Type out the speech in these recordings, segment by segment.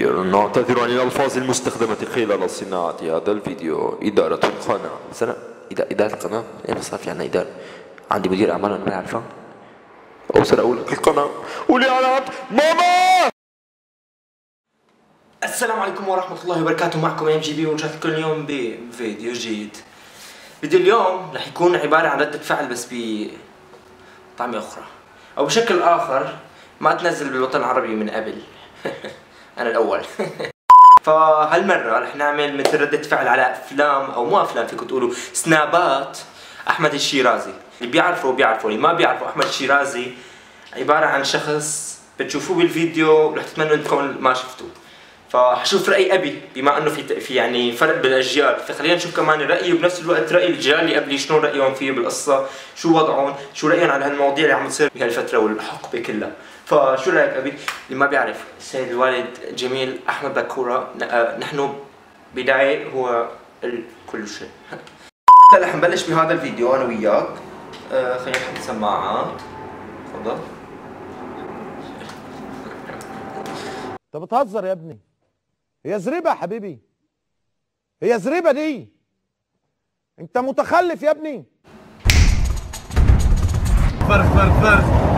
الأخير نعتذر عن الألفاظ المستخدمة خلال صناعة هذا الفيديو. إدارة القناة. بس أنا إدارة القناة؟ إيه ما صار في عنا إدارة؟ عندي مدير أعمال أنا ما أعرفه؟ أوصل أقول لك القناة قولي على ماما. السلام عليكم ورحمة الله وبركاته، معكم MGB ورجعت لكم اليوم بفيديو جديد. فيديو اليوم رح يكون عبارة عن ردة فعل بس بطعمة أخرى أو بشكل آخر ما تنزل بالوطن العربي من قبل. أنا الأول. فهالمرة رح نعمل مثل ردة فعل على أفلام أو مو أفلام، فيكم تقولوا سنابات أحمد الشيرازي. اللي بيعرفوا اللي ما بيعرفوا أحمد الشيرازي عبارة عن شخص بتشوفوه بالفيديو ورح تتمنوا انكم ما شفتوه. فحشوف رأي أبي بما أنه في يعني فرق بالأجيال، فخلينا نشوف كمان رأيي وبنفس الوقت رأي الأجيال اللي قبلي شنو رأيهم فيه بالقصة، شو وضعهم، شو رأيهم على هالمواضيع اللي عم تصير بهالفترة والحقبة كلها. فشو رأيك أبي؟ اللي ما بيعرف السيد الوالد جميل أحمد بكورة، نحن بداية هو كل شيء. هلا رح نبلش بهذا الفيديو أنا وياك. خلينا نحط سماعات. تفضل. انت بتهزر يا ابني؟ هي زريبه يا حبيبي، هي زريبه دي، انت متخلف يا ابني. فرق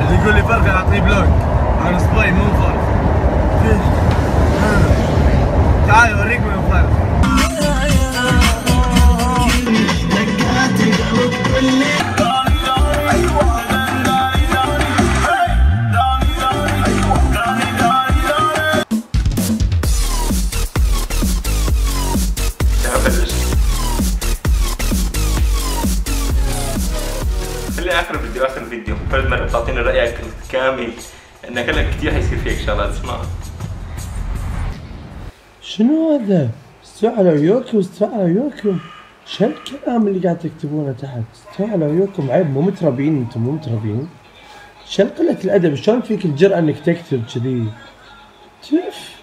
اللي يقول لي فرق انا اعطيه بلوك. انا سباي مو فرق. تعال اوريك من فرق. اخر الفيديو كل مره بتعطيني رايك الكامل، انك هلا كثير حيصير فيك شغلات. اسمع شنو هذا؟ استوى على عيوكم، استوى على عيوكم. شو الكلام اللي قاعد تكتبونه تحت؟ استوى على عيوكم، عيب، مو متربيين انتم، مو متربيين. شو قلة الادب؟ شلون فيك الجرأة انك تكتب كذي؟ تف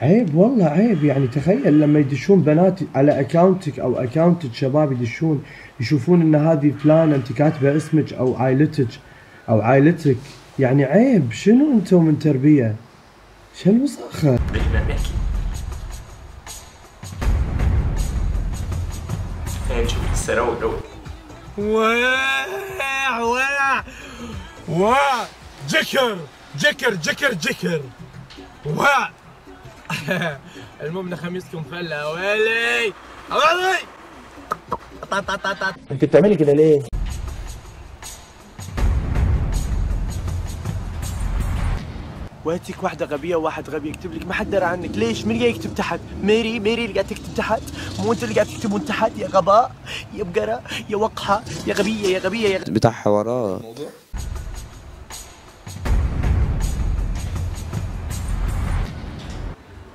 عيب والله عيب. يعني تخيل لما يدشون بنات على اكاونتك او اكاونتك، شباب يدشون يشوفون ان هذه فلانه انت كاتبه اسمك او عائلتك او عائلتك، يعني عيب. شنو انتم من تربيه؟ شو الوساخه؟ بدنا نحكي. خلينا نشوف هسه روق. جكر المهم خميسكم فله ويلي انت بتعملي كده ليه؟ واتيك واحدة غبية وواحد غبي يكتب لك ما حد درى عنك، ليش؟ مين قاعد يكتب تحت؟ ميري اللي قاعد تكتب تحت، مو انت اللي قاعد تكتبون تحت يا غباء، يا بقرة، يا وقحة، يا غبية بتاع حوارات.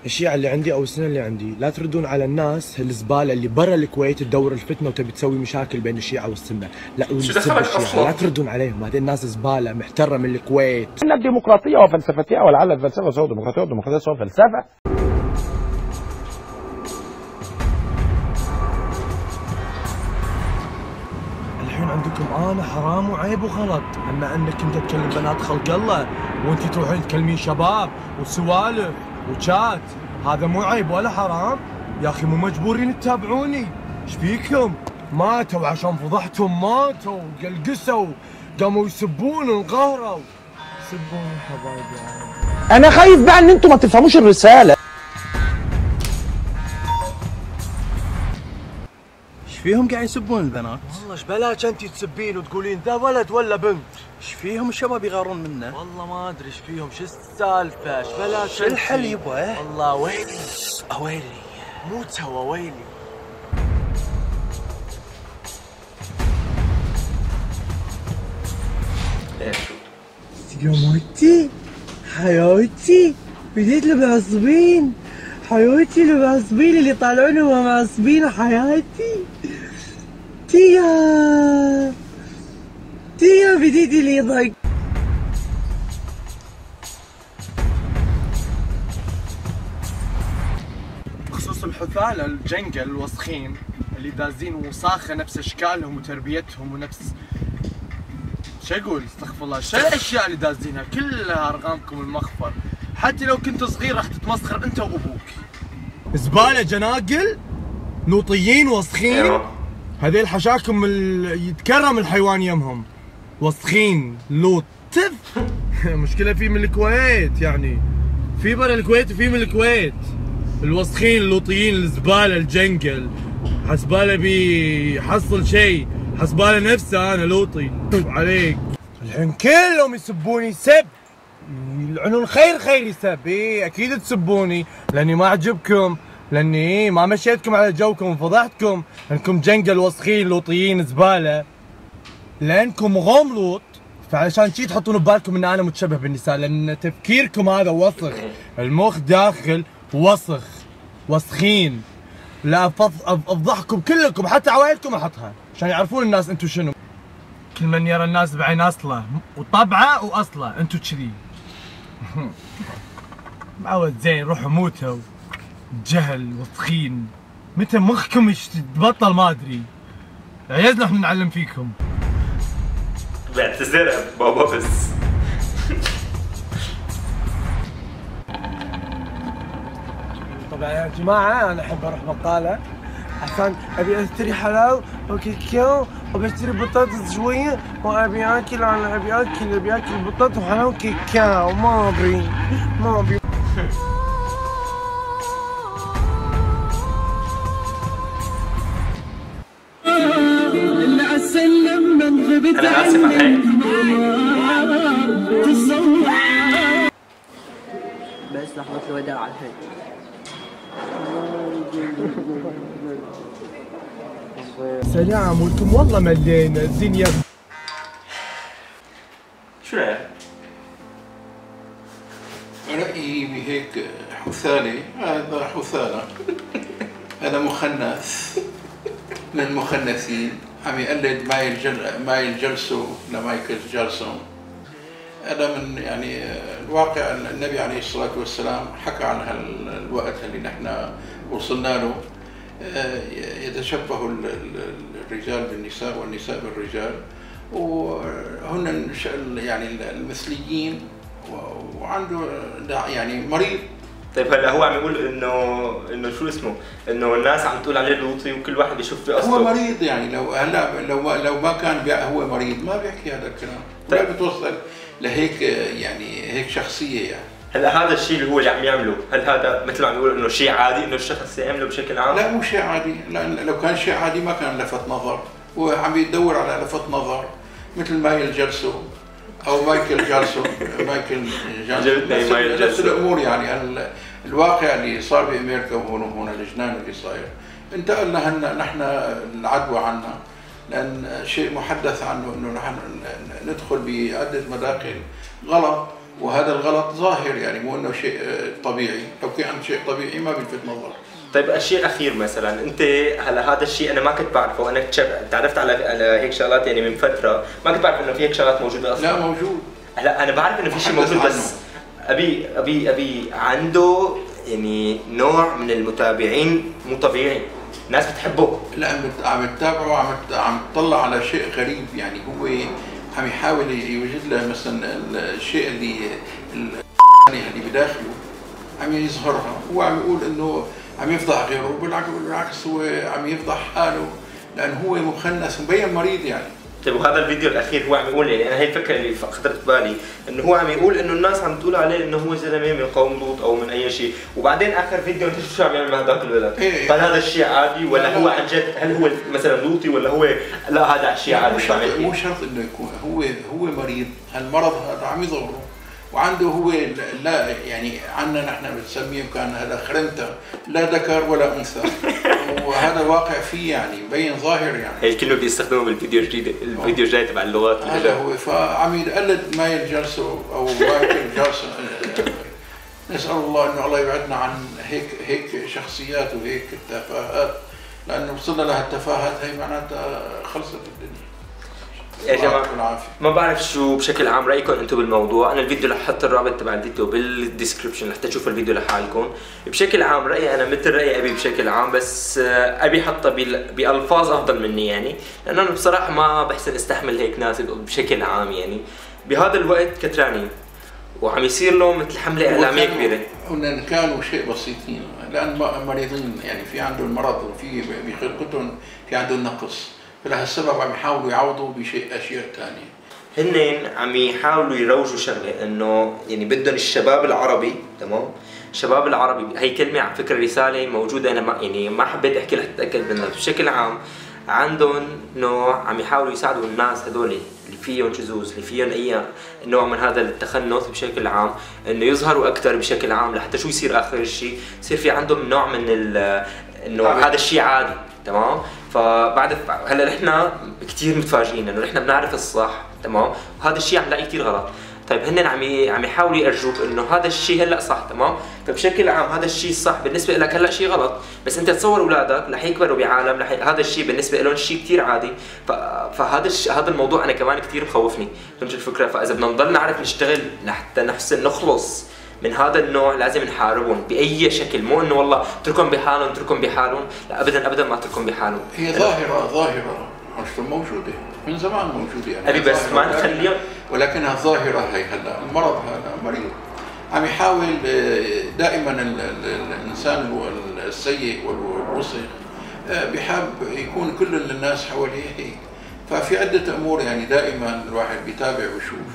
الشيعة اللي عندي او السنة اللي عندي، لا تردون على الناس الزبالة اللي برا الكويت تدور الفتنة وتبي تسوي مشاكل بين الشيعة والسنة، لا والسنة الشيعة لا تردون عليهم، هذه الناس زبالة محترة من الكويت. ان الديمقراطية وفلسفتها ولعل الفلسفة سوى ديمقراطية والديمقراطية سوى فلسفة. الحين عندكم انا حرام وعيب وغلط، اما انك انت تكلم بنات خلق الله وانت تروحين تكلمين شباب وسوالف وشات، هذا مو عيب ولا حرام؟ يا اخي مو مجبورين تتابعوني، ايش فيكم؟ ماتوا عشان فضحتهم، ماتوا قلقسوا، قاموا يسبون انقهروا، يسبون حبايبي. انا خايف بقى ان انتم ما تفهموش الرسالة. ايش فيهم قاعد يسبون البنات؟ والله ايش بلاش انت تسبين وتقولين ذا ولد ولا بنت؟ ايش فيهم الشباب يغارون منه؟ والله ما ادري ايش فيهم، شو السالفه؟ ايش بلاش؟ شو الحل يبا؟ والله ويلي مو تسوى ويلي. يا حياتي بديت اللي معصبين، حياتي اللي معصبين، اللي يطالعون وهم معصبين، حياتي تيا بديت اللي يضحك. بخصوص الحثالة الجنقل الوسخين اللي دازين وساخة نفس اشكالهم وتربيتهم ونفس شو اقول؟ استغفر الله، شو الاشياء اللي دازينها كلها ارقامكم المخفر. حتى لو كنت صغير راح تتمسخر انت وابوك. زباله جناقل لوطيين وسخين. هذيل حشاكم يتكرم الحيوان يمهم. وسخين لوط تف. مشكله في من الكويت يعني، في برا الكويت وفي من الكويت. الوسخين اللوطيين الزباله الجنقل. حسباله بيحصل شيء، حسباله نفسه انا لوطي عليك. الحين كلهم يسبوني سب، يلعنون خير يسب. اي اكيد تسبوني لاني ما عجبكم، لاني ما مشيتكم على جوكم وفضحتكم انكم جنقل وسخين لوطيين زباله، لانكم غوم لوط. فعشان شي تحطون ببالكم ان انا متشبه بالنساء، لان تفكيركم هذا وسخ، المخ داخل وسخ، وسخين. لا افضحكم كلكم، حتى عوائلكم احطها عشان يعرفون الناس انتم شنو. كل من يرى الناس بعين اصله وطبعه واصله، انتم كذي. معود زين، روحوا موتوا. جهل وسخين، متى مخكم تبطل ما ادري. عيزنا احنا نعلم فيكم. بعتذر بابا بس. طبعا يا جماعه انا احب اروح بقاله عشان ابي اشتري حلاوه وكيكاو وبشتري بطاطس شويه وابي اكل. انا ابي اكل بطاطس وحلاوه وكيكاو. ما ابي انا اسف على هيك. بس لحظة الوداع الحين. سلام ولكم والله ملينا الدنيا. شو رايك؟ رأيي بهيك حثالة، هذا حثالة. هذا مخنث من المخنثين، عم يقلد مايل جلسو لمايكل جالسون. هذا من يعني الواقع. النبي عليه الصلاة والسلام حكى عن هالوقت اللي نحن وصلنا له. يتشبه الرجال بالنساء والنساء بالرجال، وهن يعني المثليين، وعنده يعني مريض. طيب هلا هو عم يقول انه شو اسمه؟ انه الناس عم تقول عليه لوطي وكل واحد بيشوف في اصله. هو مريض يعني. لو ما كان هو مريض ما بيحكي هذا الكلام. طيب. لا بتوصل لهيك يعني هيك شخصية يعني. هلا هذا الشيء اللي هو اللي عم يعمله، هل هذا مثل ما عم يقول انه شيء عادي انه الشخص يعمله بشكل عام؟ لا مو شيء عادي، لأن لو كان شيء عادي ما كان لفت نظر. هو عم يدور على لفت نظر مثل مايل جالسو او مايكل جالسون. مايكل جالسون نفس الامور يعني. الواقع اللي صار بامريكا وهون الجنان اللي صاير انتقل لنا نحن العدوى عنا، لان شيء محدث عنه انه نحن ندخل بعده مداخل غلط، وهذا الغلط ظاهر يعني، مو انه شيء طبيعي. لو كان شيء طبيعي ما بيلفت نظر. طيب الشيء الاخير مثلا، انت هلا هذا الشيء انا ما كنت بعرفه، انا تعرفت على هيك شغلات يعني من فتره، ما كنت بعرف انه في هيك شغلات موجوده اصلا. لا موجود. هلا انا بعرف انه في شيء موجود، بس ابي عنده يعني نوع من المتابعين مو طبيعي، ناس بتحبه. لا عم تتابعه، عم تطلع على شيء غريب يعني. هو عم يحاول يوجد له مثلا الشيء اللي بداخله عم يظهرها. هو عم يقول انه عم يفضح غيره، بالعكس هو عم يفضح حاله، لانه هو مخنث مبين مريض يعني. طيب وهذا الفيديو الاخير هو عم يقول، يعني انا هي الفكره اللي خطرت ببالي، انه هو عم يقول انه الناس عم تقول عليه انه هو زلمه من قوم لوط او من اي شيء، وبعدين اخر فيديو انت شو عم يعمل مع هذاك الولد؟ هل هذا الشيء عادي ولا هو عن جد؟ هل هو مثلا لوطي ولا هو لا هذا شيء عادي؟ مو شرط انه يكون هو مريض. المرض هذا عم يظهره، وعنده هو لا يعني عنا نحن بنسميه كان هذا خرنته، لا ذكر ولا انثى. وهذا واقع فيه يعني، مبين ظاهر يعني. هي الكلمه بدي استخدمها بالفيديو الجديد، الفيديو الجاي تبع اللغات. هذا هو. فعم يقلد مايل جالسو او مايكل جالسون. نسال الله انه الله يبعدنا عن هيك شخصيات وهيك تفاهات، لانه وصلنا لها التفاهات هي معناتها خلصت الدنيا. يا جماعه ما بعرف شو بشكل عام رايكم انتم بالموضوع. انا الفيديو رح احط الرابط تبع الفيديو بالديسكربشن لحتى تشوفوا الفيديو لحالكم. بشكل عام رايي انا مثل راي ابي بشكل عام، بس ابي حطها بالفاظ افضل مني يعني، لانه انا بصراحه ما بحسن استحمل هيك ناس بشكل عام يعني. بهذا الوقت كتراني وعم يصير له مثل حمله اعلاميه كبيره. وان كانوا شيء بسيطين لان مريضين يعني في عندهم مرض وفي بخلقتهم في عندهم نقص، فلهالسبب عم يحاولوا يعوضوا اشياء ثانيه. هن عم يحاولوا يروجوا شغله انه يعني بدهم الشباب العربي، تمام؟ الشباب العربي هي كلمه على فكره رساله موجوده، انا ما حبيت احكي لحتى اتاكد منها. بشكل عام عندهم نوع عم يحاولوا يساعدوا الناس هذول اللي فيهم شذوذ، اللي فيهم اي نوع من هذا التخنث بشكل عام، انه يظهروا اكثر بشكل عام لحتى شو يصير اخر شيء؟ يصير في عندهم نوع من انه هذا الشيء عادي، تمام؟ فبعد هلا نحن كثير متفاجئين انه نحن بنعرف الصح، تمام؟ وهذا الشيء عم نلاقي كثير غلط. طيب هن عم يحاولوا يرجوك انه هذا الشيء هلا صح، تمام؟ فبشكل عام هذا الشيء الصح بالنسبه لك هلا شيء غلط، بس انت تصور اولادك رح يكبروا بعالم هذا الشيء بالنسبه لهم شيء كثير عادي، هذا الموضوع انا كمان كثير مخوفني، فهمت الفكره؟ فاذا بدنا نضل نعرف نشتغل لحتى نحسن نخلص من هذا النوع لازم نحاربهم باي شكل، مو انه والله اتركهم بحالهم، لا ابدا ما اتركهم بحالهم. هي ظاهره موجوده من زمان موجوده يعني ابي بس ما نخليهم، ولكنها ظاهره. هي هلا المرض هذا مريض عم يحاول دائما الانسان السيء والوسخ بحب يكون كل الناس حواليه هيك، ففي عده امور يعني دائما الواحد بيتابع ويشوف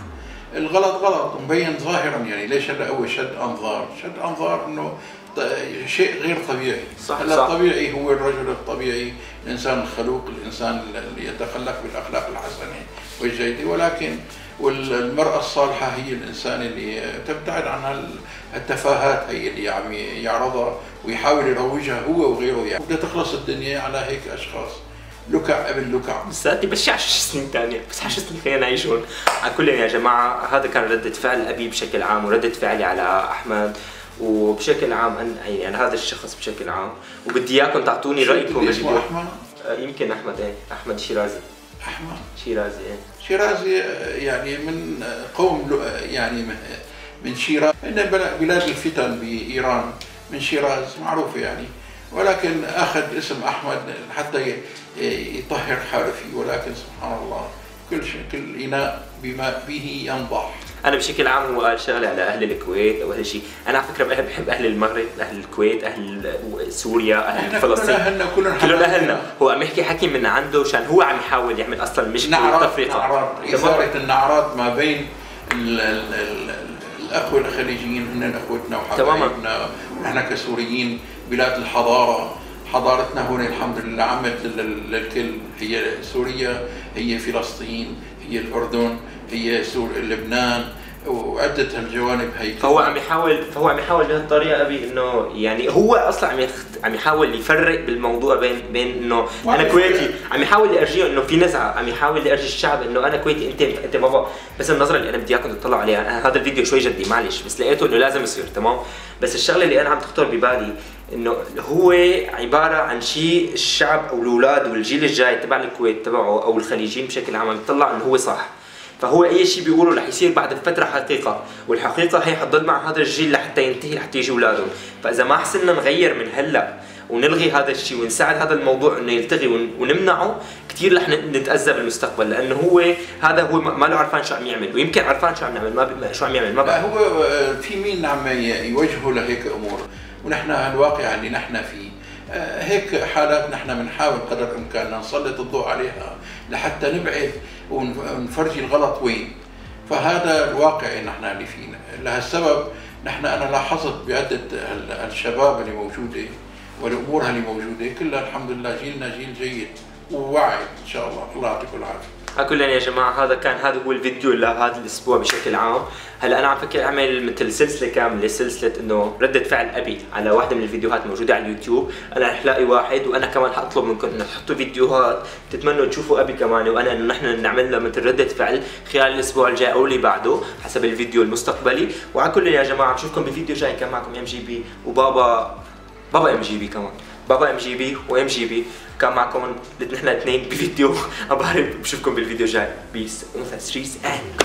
الغلط غلط مبين ظاهرا. يعني ليش هلا هو شد انظار انه شيء غير طبيعي. صح. الطبيعي هو الرجل الطبيعي، الانسان الخلوق، الانسان اللي يتخلق بالاخلاق الحسنه والجيده، ولكن والمراه الصالحه هي الانسان اللي تبتعد عن التفاهات هي اللي عم يعرضها ويحاول يروجها هو وغيره. يعني بدها تخلص الدنيا على هيك اشخاص لكع ابن لكع. لساتني بس 10 سنين ثانيه، بس 10 سنين خلينا نعيشهم. على كل يا جماعه هذا كان ردة فعل ابي بشكل عام وردة فعلي على احمد وبشكل عام يعني هذا الشخص بشكل عام، وبدي اياكم تعطوني رايكم. اسمه احمد؟ يمكن احمد، احمد شيرازي. احمد شيرازي شيرازي يعني من قوم يعني من شيراز، إن بلاد الفتن بإيران من شيراز معروفة يعني، ولكن أخذ اسم أحمد حتى يطهر حاله فيه، ولكن سبحان الله كل إناء بما به ينضح. أنا بشكل عام هو قال شغلة على أهل الكويت أو أهل شيء، أنا على فكرة بحب أهل المغرب، أهل الكويت، أهل سوريا، أهل فلسطين، كلهم أهلنا. هو عم يحكي حكي من عنده عشان هو عم يحاول يعمل أصلا مشكلة وتفرقة، إثارة النعرات ما بين الأخوة الخليجيين، هن أخوتنا وحبايبنا، ونحن كسوريين بلاد الحضارة، حضارتنا هون الحمد لله عمت للكل، هي سوريا، هي فلسطين، هي الأردن، هي لبنان، وعدة الجوانب هي. فهو عم يحاول بهالطريقه ابي انه يعني هو اصلا عم يحاول يفرق بالموضوع بين انه انا كويتي، عم يحاول يرجيه انه في نزعه، عم يحاول يرجي الشعب انه انا كويتي انت بابا. بس النظره اللي انا بدي اياكم تطلعوا عليها، هذا الفيديو شوي جدي معلش، بس لقيته انه لازم يصير تمام. بس الشغله اللي انا عم تخطر ببالي انه هو عباره عن شيء الشعب او الاولاد والجيل الجاي تبع الكويت تبعه او الخليجيين بشكل عام عم يطلع انه هو صح، فهو اي شيء بيقوله رح يصير بعد فتره حقيقه، والحقيقه هي حتضل مع هذا الجيل لحتى ينتهي، لحتى يجي اولادهم. فاذا ما حسنا نغير من هلا ونلغي هذا الشيء ونساعد هذا الموضوع انه يلتغي ونمنعه، كثير رح نتاذى بالمستقبل، لانه هو ما له عرفان شو عم يعمل، ويمكن عرفان شو عم يعمل شو عم يعمل ما بقى. هو في مين عم يوجهه لهيك امور، ونحن الواقع اللي نحن فيه هيك حالات نحن بنحاول قدر الامكان نسلط الضوء عليها لحتى نبعد ونفرجي الغلط وين. فهذا الواقع نحن اللي فينا، لهالسبب انا لاحظت بعده الشباب اللي موجوده والامور اللي موجوده كلها الحمد لله جيلنا جيل جيد ووعي ان شاء الله. الله يعطيكم العافيه. كلنا يا جماعه هذا هو الفيديو لهذا الاسبوع بشكل عام. هلا انا عم فكر اعمل مثل سلسله كامله، سلسله انه رده فعل ابي على واحده من الفيديوهات موجوده على اليوتيوب. انا رح لاقي واحد، وانا كمان حاطلب منكم انه تحطوا فيديوهات تتمنوا تشوفوا ابي كمان، وانا انه نحن نعمل له مثل رده فعل خلال الاسبوع الجاي او اللي بعده حسب الفيديو المستقبلي. وعلى كل يا جماعه بشوفكم بفيديو جاي. كان معكم ام جي بي وبابا ام جي بي، كمان بابا ام جي بي وام جي بي كان معكم نحن الاثنين بفيديو. ابارك بشوفكم بالفيديو الجاي. بيس اون ستريتس اند